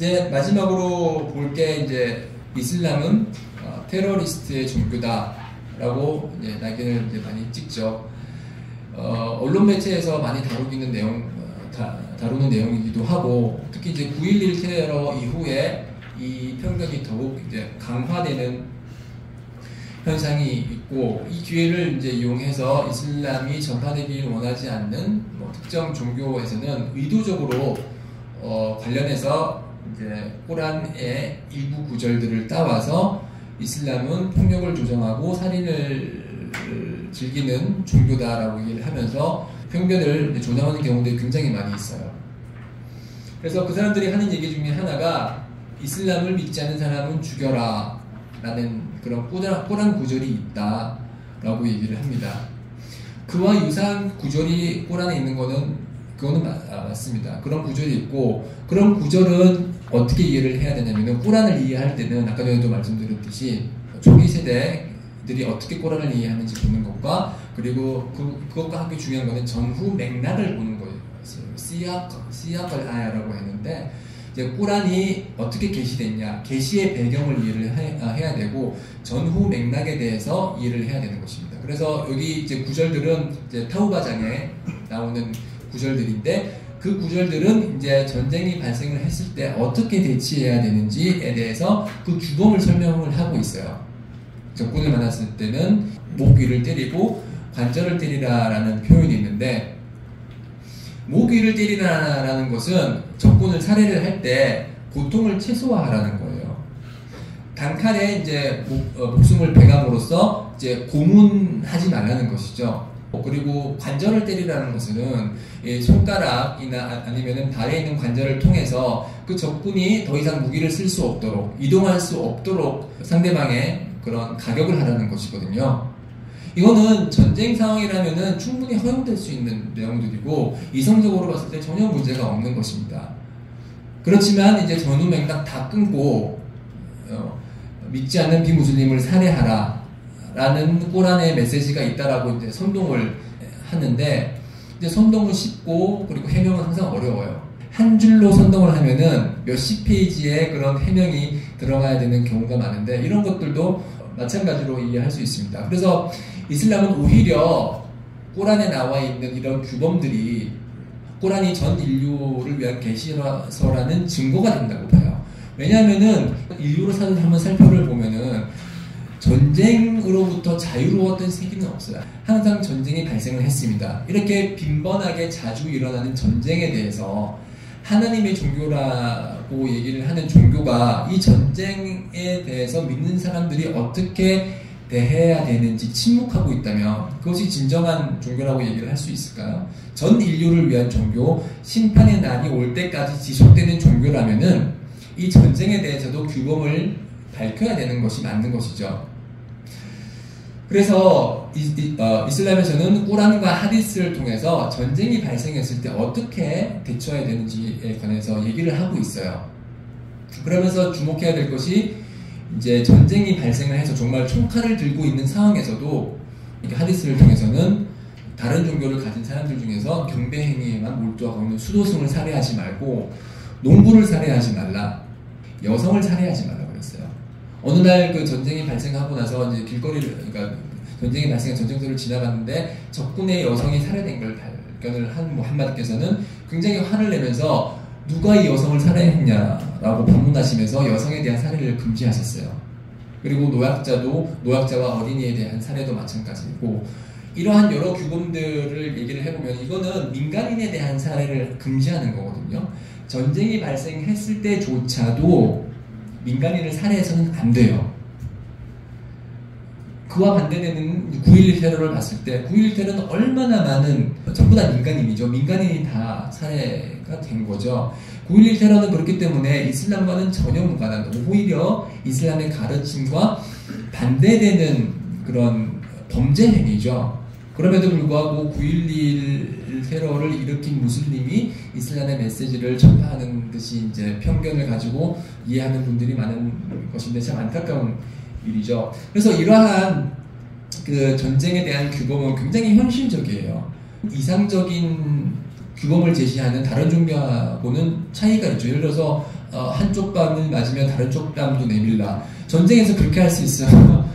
이제 마지막으로 볼 게 이제 이슬람은 테러리스트의 종교다라고 이제 낙인을 이제 많이 찍죠. 언론 매체에서 많이 다루는 내용이기도 하고, 특히 이제 9.11 테러 이후에 이 편견이 더욱 이제 강화되는 현상이 있고, 이 기회를 이제 이용해서 이슬람이 전파되기를 원하지 않는 특정 종교에서는 의도적으로 관련해서 이제 꾸란의 일부 구절들을 따와서 이슬람은 폭력을 조장하고 살인을 즐기는 종교다라고 얘기를 하면서 편견을 조장하는 경우들이 굉장히 많이 있어요. 그래서 그 사람들이 하는 얘기 중에 하나가 이슬람을 믿지 않는 사람은 죽여라 라는 그런 꾸란 구절이 있다 라고 얘기를 합니다. 그와 유사한 구절이 꾸란에 있는 그거는 맞습니다. 그런 구절이 있고, 그런 구절은 어떻게 이해를 해야 되냐면, 꾸란을 이해할 때는 아까 전에도 말씀드렸듯이 초기 세대들이 어떻게 꾸란을 이해하는지 보는 것과, 그리고 그것과 함께 중요한 것은 전후 맥락을 보는 거예요. 시약을 아야라고 했는데, 이제 꾸란이 어떻게 계시됐냐, 계시의 배경을 이해를 해야 되고, 전후 맥락에 대해서 이해를 해야 되는 것입니다. 그래서 여기 이제 구절들은 이제 타우바장에 나오는 구절들인데, 그 구절들은 이제 전쟁이 발생을 했을 때 어떻게 대치해야 되는지에 대해서 그 규범을 설명을 하고 있어요. 적군을 만났을 때는 목 위를 때리고 관절을 때리라라는 표현이 있는데, 목 위를 때리라라는 것은 적군을 살해를 할 때 고통을 최소화하라는 거예요. 단칼에 이제 목숨을 베감으로써 이제 고문하지 말라는 것이죠. 그리고 관절을 때리라는 것은 손가락이나 아니면은 발에 있는 관절을 통해서 그 적군이 더 이상 무기를 쓸 수 없도록, 이동할 수 없도록 상대방의 그런 가격을 하라는 것이거든요. 이거는 전쟁 상황이라면은 충분히 허용될 수 있는 내용들이고, 이성적으로 봤을 때 전혀 문제가 없는 것입니다. 그렇지만 이제 전후 맥락 다 끊고 믿지 않는 비무슬림을 살해하라 라는 꾸란의 메시지가 있다라고 이제 선동을 하는데, 이제 선동은 쉽고, 그리고 해명은 항상 어려워요. 한 줄로 선동을 하면은 몇십 페이지의 그런 해명이 들어가야 되는 경우가 많은데, 이런 것들도 마찬가지로 이해할 수 있습니다. 그래서 이슬람은 오히려 꾸란에 나와 있는 이런 규범들이 꾸란이 전 인류를 위한 계시서라는 증거가 된다고 봐요. 왜냐하면은 인류사를 한번 살펴를 보면은 전쟁으로부터 자유로웠던 세기는 없어요. 항상 전쟁이 발생을 했습니다. 이렇게 빈번하게 자주 일어나는 전쟁에 대해서 하나님의 종교라고 얘기를 하는 종교가 이 전쟁에 대해서 믿는 사람들이 어떻게 대해야 되는지 침묵하고 있다면 그것이 진정한 종교라고 얘기를 할 수 있을까요? 전 인류를 위한 종교, 심판의 날이 올 때까지 지속되는 종교라면은 이 전쟁에 대해서도 규범을 밝혀야 되는 것이 맞는 것이죠. 그래서 이슬람에서는 꾸란과 하디스를 통해서 전쟁이 발생했을 때 어떻게 대처해야 되는지에 관해서 얘기를 하고 있어요. 그러면서 주목해야 될 것이, 이제 전쟁이 발생을 해서 정말 총칼을 들고 있는 상황에서도 하디스를 통해서는 다른 종교를 가진 사람들 중에서 경배 행위에만 몰두하고 있는 수도승을 살해하지 말고, 농부를 살해하지 말라, 여성을 살해하지 말라 그랬어요. 어느 날 그 전쟁이 발생하고 나서 이제 그러니까 전쟁이 발생한 전쟁터를 지나갔는데 적군의 여성이 살해된 걸 발견을 한 무함마드께서는 굉장히 화를 내면서 누가 이 여성을 살해했냐라고 반문하시면서 여성에 대한 살해를 금지하셨어요. 그리고 노약자와 어린이에 대한 살해도 마찬가지고, 이러한 여러 규범들을 얘기를 해보면 이거는 민간인에 대한 살해를 금지하는 거거든요. 전쟁이 발생했을 때조차도 민간인을 살해해서는 안 돼요. 그와 반대되는 9.11 테러를 봤을 때 9.11 테러는 얼마나 많은, 전부 다 민간인이죠. 민간인이 다 살해가 된 거죠. 9.11 테러는 그렇기 때문에 이슬람과는 전혀 무관한, 오히려 이슬람의 가르침과 반대되는 그런 범죄 행위죠. 그럼에도 불구하고 9.11 테러를 일으킨 무슬림이 이슬람의 메시지를 전파하는 듯이 이제 편견을 가지고 이해하는 분들이 많은 것인데 참 안타까운 일이죠. 그래서 이러한 그 전쟁에 대한 규범은 굉장히 현실적이에요. 이상적인 규범을 제시하는 다른 종교하고는 차이가 있죠. 예를 들어서 한쪽 뺨을 맞으면 다른 쪽 뺨도 내밀라. 전쟁에서 그렇게 할 수 있어요.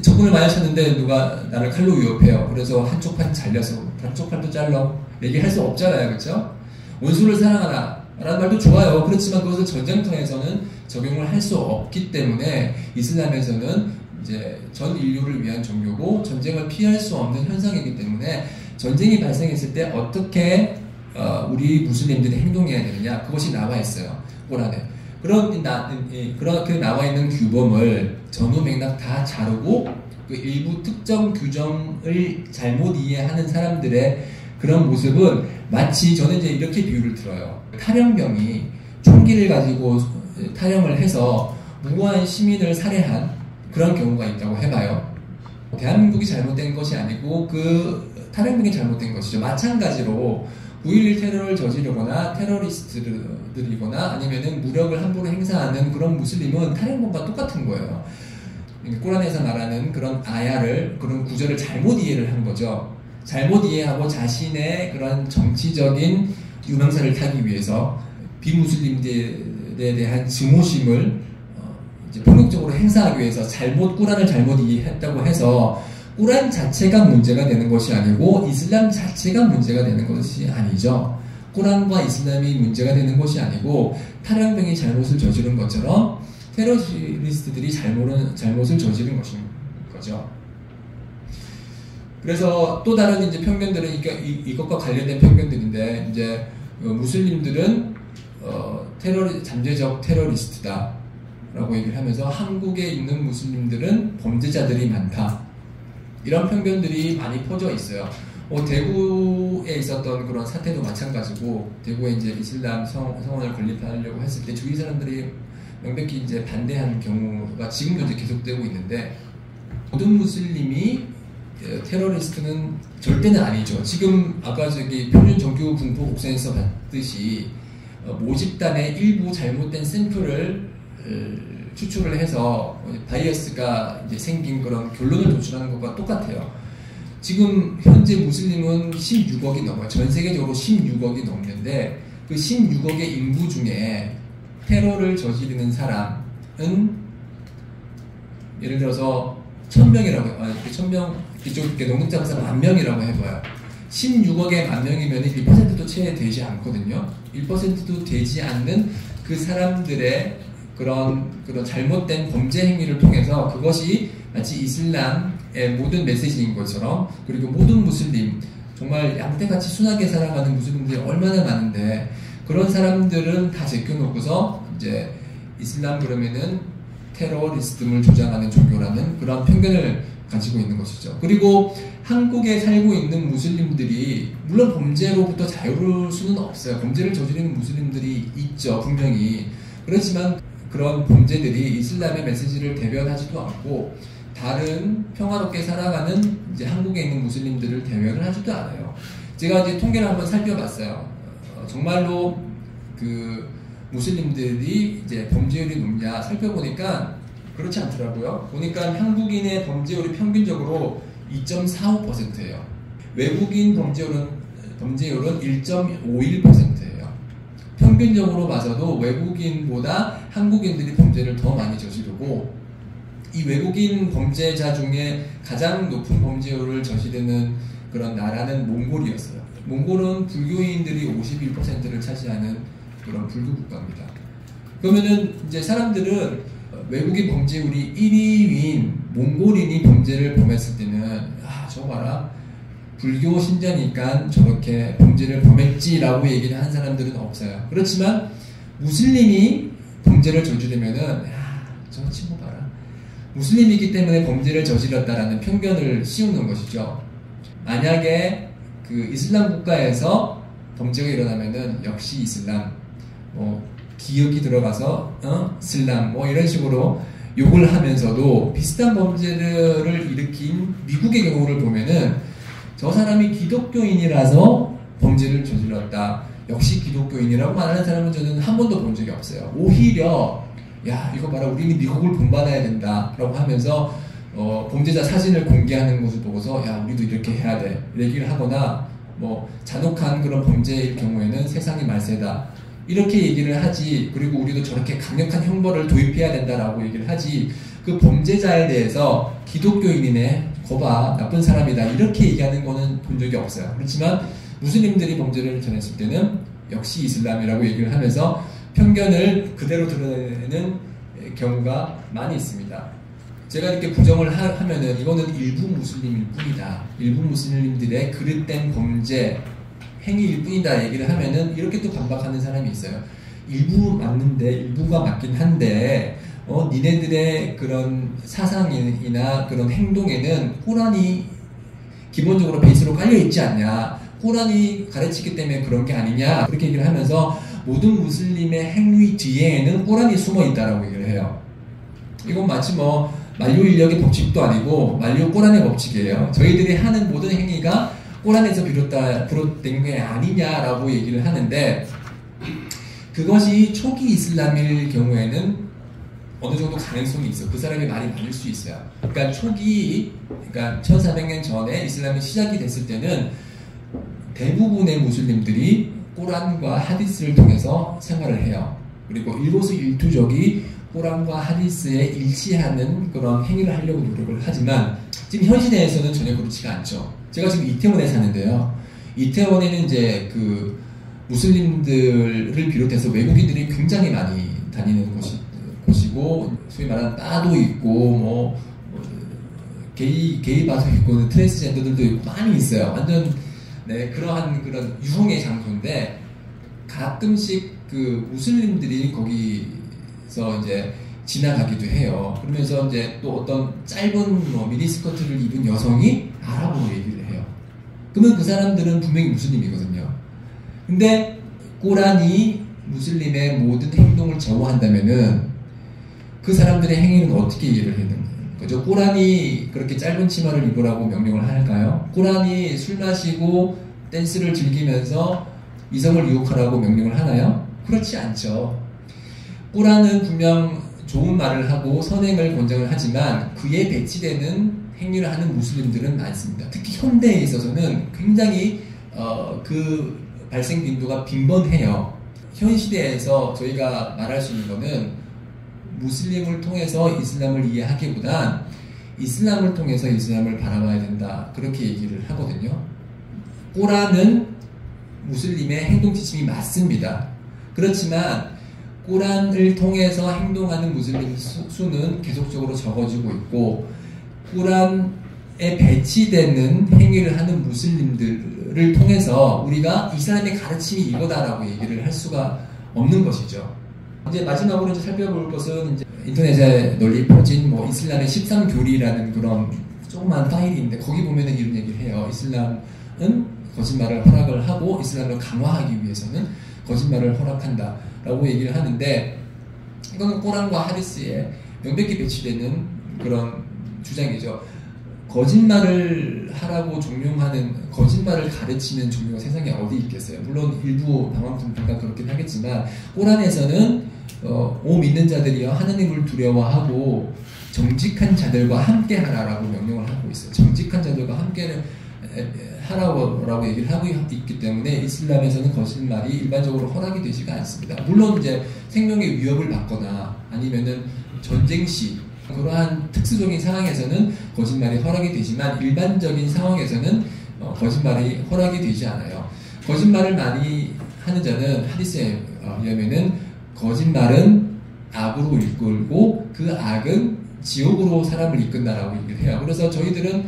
적군을 많이 쳤는데 누가 나를 칼로 위협해요. 그래서 한쪽 팔 잘려서 다른 팔도 잘라. 얘기할 수 없잖아요. 그렇죠? 원수를 사랑하라 라는 말도 좋아요. 그렇지만 그것을 전쟁터에서는 적용을 할 수 없기 때문에 이슬람에서는 이제 전 인류를 위한 종교고 전쟁을 피할 수 없는 현상이기 때문에 전쟁이 발생했을 때 어떻게 우리 무슬림들이 행동해야 되느냐, 그것이 나와 있어요. 꼬란에. 그렇게 나와 있는 규범을 전후 맥락 다 자르고 그 일부 특정 규정을 잘못 이해하는 사람들의 그런 모습은 마치 저는 이제 이렇게 비유를 들어요. 탈영병이 총기를 가지고 탈영을 해서 무고한 시민을 살해한 그런 경우가 있다고 해봐요. 대한민국이 잘못된 것이 아니고 그 탈영병이 잘못된 것이죠. 마찬가지로 9.11 테러를 저지르거나 테러리스트들이거나 아니면은 무력을 함부로 행사하는 그런 무슬림은 탈영범과 똑같은 거예요. 꾸란에서 말하는 그런 아야를, 그런 구절을 잘못 이해를 한 거죠. 잘못 이해하고 자신의 그런 정치적인 유명세를 타기 위해서 비무슬림들에 대한 증오심을 이제 폭력적으로 행사하기 위해서 꾸란을 잘못 이해했다고 해서 꾸란 자체가 문제가 되는 것이 아니고 이슬람 자체가 문제가 되는 것이 아니죠. 꾸란과 이슬람이 문제가 되는 것이 아니고 탈영병이 잘못을 저지른 것처럼 테러리스트들이 잘못을 저지른 것인 거죠. 그래서 또 다른 이제 편견들은 이것과 관련된 편견들인데, 이제 무슬림들은 잠재적 테러리스트다라고 얘기를 하면서 한국에 있는 무슬림들은 범죄자들이 많다. 이런 편견들이 많이 퍼져 있어요. 대구에 있었던 그런 사태도 마찬가지고, 대구에 이제 이슬람 성원을 건립하려고 했을 때 주위 사람들이 명백히 이제 반대하는 경우가 지금도 이제 계속되고 있는데, 모든 무슬림이 테러리스트는 절대는 아니죠. 지금 아까 저기 표준 정규 분포 곡선에서 봤듯이 모집단의 일부 잘못된 샘플을 추출을 해서 바이어스가 이제 생긴 그런 결론을 도출하는 것과 똑같아요. 지금 현재 무슬림은 16억이 넘어요. 전 세계적으로 16억이 넘는데 그 16억의 인구 중에 테러를 저지르는 사람은 예를 들어서 1000명이라고, 1000명, 이쪽 너무 작아서 10,000명이라고 해봐요. 16억에 10,000명이면 1%도 채 되지 않거든요. 1%도 되지 않는 그 사람들의 그런 잘못된 범죄 행위를 통해서 그것이 마치 이슬람의 모든 메시지인 것처럼, 그리고 모든 무슬림, 정말 양떼같이 순하게 살아가는 무슬림들이 얼마나 많은데 그런 사람들은 다 제껴놓고서 이제 이슬람 그러면은 테러리스트를 조장하는 종교라는 그런 편견을 가지고 있는 것이죠. 그리고 한국에 살고 있는 무슬림들이 물론 범죄로부터 자유로울 수는 없어요. 범죄를 저지르는 무슬림들이 있죠, 분명히. 그렇지만 그런 범죄들이 이슬람의 메시지를 대변하지도 않고 다른 평화롭게 살아가는 이제 한국에 있는 무슬림들을 대변을 하지도 않아요. 제가 이제 통계를 한번 살펴봤어요. 정말로 그 무슬림들이 이제 범죄율이 높냐 살펴보니까 그렇지 않더라고요. 보니까 한국인의 범죄율이 평균적으로 2.45%예요. 외국인 범죄율은 1.51%예요. 평균적으로 봐서도 외국인보다 한국인들이 범죄를 더 많이 저지르고, 이 외국인 범죄자 중에 가장 높은 범죄율을 저지르는 그런 나라는 몽골이었어요. 몽골은 불교인들이 51%를 차지하는 그런 불교 국가입니다. 그러면은 이제 사람들은 외국인 범죄율이 1위인 몽골인이 범죄를 범했을 때는 저거 봐라, 불교 신자니까 저렇게 범죄를 범했지라고 얘기를 하는 사람들은 없어요. 그렇지만 무슬림이 범죄를 저지르면은 저거 친구 봐라, 무슬림이기 때문에 범죄를 저질렀다라는 편견을 씌우는 것이죠. 만약에 그 이슬람 국가에서 범죄가 일어나면은 역시 이슬람, 기억이 들어가서 슬람 이런 식으로 욕을 하면서도 비슷한 범죄를 일으킨 미국의 경우를 보면은 저 사람이 기독교인이라서 범죄를 저질렀다, 역시 기독교인이라고 말하는 사람은 저는 한 번도 본 적이 없어요. 오히려 야 이거 봐라, 우리는 미국을 본받아야 된다 라고 하면서 범죄자 사진을 공개하는 것을 보고서 야 우리도 이렇게 해야 돼 얘기를 하거나, 잔혹한 그런 범죄일 경우에는 세상이 말세다 이렇게 얘기를 하지. 그리고 우리도 저렇게 강력한 형벌을 도입해야 된다라고 얘기를 하지. 그 범죄자에 대해서 기독교인이네, 거봐, 나쁜 사람이다, 이렇게 얘기하는 거는 본 적이 없어요. 그렇지만 무슬림들이 범죄를 전했을 때는 역시 이슬람이라고 얘기를 하면서 편견을 그대로 드러내는 경우가 많이 있습니다. 제가 이렇게 부정을 하면은 이거는 일부 무슬림일 뿐이다, 일부 무슬림들의 그릇된 범죄 행위일 뿐이다 얘기를 하면은 이렇게 또 반박하는 사람이 있어요. 일부 맞는데, 일부가 맞긴 한데 니네들의 그런 사상이나 그런 행동에는 꾸란이 기본적으로 베이스로 깔려있지 않냐, 꾸란이 가르치기 때문에 그런 게 아니냐, 그렇게 얘기를 하면서 모든 무슬림의 행위 뒤에는 꾸란이 숨어있다라고 얘기를 해요. 이건 마치 만류인력의 법칙도 아니고 만류 꾸란의 법칙이에요. 저희들이 하는 모든 행위가 꾸란에서 비롯된 게 아니냐라고 얘기를 하는데, 그것이 초기 이슬람일 경우에는 어느 정도 가능성이 있어. 그 사람의 말이 맞을 수 있어요. 그러니까 초기, 그러니까 1400년 전에 이슬람이 시작이 됐을 때는 대부분의 무슬림들이 꾸란과 하디스를 통해서 생활을 해요. 그리고 일거수일투족이 꾸란과 하디스에 일치하는 그런 행위를 하려고 노력을 하지만 지금 현 시대에서는 전혀 그렇지가 않죠. 제가 지금 이태원에 사는데요. 이태원에는 이제 그 무슬림들을 비롯해서 외국인들이 굉장히 많이 다니는 곳이고, 소위 말하는 바도 있고, 게이 바도 있고, 트랜스젠더들도 있고, 많이 있어요. 완전, 네, 그러한 그런 유흥의 장소인데, 가끔씩 그 무슬림들이 거기서 이제 지나가기도 해요. 그러면서 이제 또 어떤 짧은 미니스커트를 입은 여성이 아랍어로 얘기를 해요. 그러면 그 사람들은 분명히 무슬림이거든요. 근데 꾸란이 무슬림의 모든 행동을 제어한다면은 그 사람들의 행위는 어떻게 이해를 해야 되는 거죠? 꾸란이 그렇게 짧은 치마를 입으라고 명령을 할까요? 꾸란이 술 마시고 댄스를 즐기면서 이성을 유혹하라고 명령을 하나요? 그렇지 않죠. 꾸란은 분명 좋은 말을 하고 선행을 권장을 하지만 그에 배치되는 행위를 하는 무슬림들은 많습니다. 특히 현대에 있어서는 굉장히 그 발생 빈도가 빈번해요. 현 시대에서 저희가 말할 수 있는 거는 무슬림을 통해서 이슬람을 이해하기보단 이슬람을 통해서 이슬람을 바라봐야 된다, 그렇게 얘기를 하거든요. 꾸란은 무슬림의 행동 지침이 맞습니다. 그렇지만 꾸란을 통해서 행동하는 무슬림 수는 계속적으로 적어지고 있고, 꾸란에 배치되는 행위를 하는 무슬림들을 통해서 우리가 이슬람의 가르침이 이거다라고 얘기를 할 수가 없는 것이죠. 이제 마지막으로 이제 살펴볼 것은 이제 인터넷에 널리 퍼진 이슬람의 13교리라는 그런 조그만 파일이 있는데, 거기 보면은 이런 얘기를 해요. 이슬람은 거짓말을 허락을 하고 이슬람을 강화하기 위해서는 거짓말을 허락한다라고 얘기를 하는데, 이거는 꾸란과 하디스에 명백히 배치되는 그런 주장이죠. 거짓말을 하라고 종용하는, 거짓말을 가르치는 종교가 세상에 어디 있겠어요. 물론 일부 방황분파가 그렇긴 하겠지만 꾸란에서는 오 믿는 자들이여 하나님을 두려워하고 정직한 자들과 함께 하라라고 명령을 하고 있어요. 정직한 자들과 함께 하라고 얘기를 하고 있기 때문에 이슬람에서는 거짓말이 일반적으로 허락이 되지가 않습니다. 물론 이제 생명의 위협을 받거나 아니면은 전쟁 시 그러한 특수적인 상황에서는 거짓말이 허락이 되지만 일반적인 상황에서는 거짓말이 허락이 되지 않아요. 거짓말을 많이 하는 자는 하디스에 의하면은 거짓말은 악으로 이끌고 그 악은 지옥으로 사람을 이끈다라고 얘기를 해요. 그래서 저희들은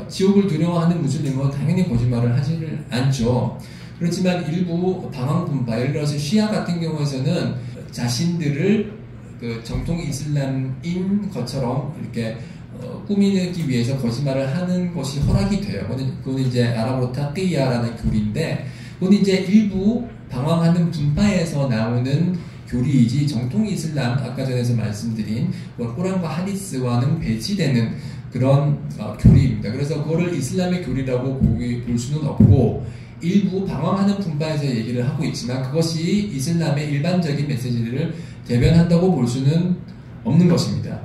지옥을 두려워하는 무슬림은 당연히 거짓말을 하지를 않죠. 그렇지만 일부 방황분파, 예를 들어서 시아 같은 경우에서는 자신들을 그 정통 이슬람인 것처럼 이렇게 꾸미기 위해서 거짓말을 하는 것이 허락이 돼요. 그건 이제 아랍어로 타끼야라는 교리인데, 그건 이제 일부 방황하는 분파에서 나오는 교리이지 정통 이슬람, 아까 전에서 말씀드린 꾸란과 하디스와는 배치되는 그런 교리입니다. 그래서 그거를 이슬람의 교리라고 볼 수는 없고, 일부 방황하는 분파에서 얘기를 하고 있지만 그것이 이슬람의 일반적인 메시지를 대변한다고 볼 수는 없는 것입니다.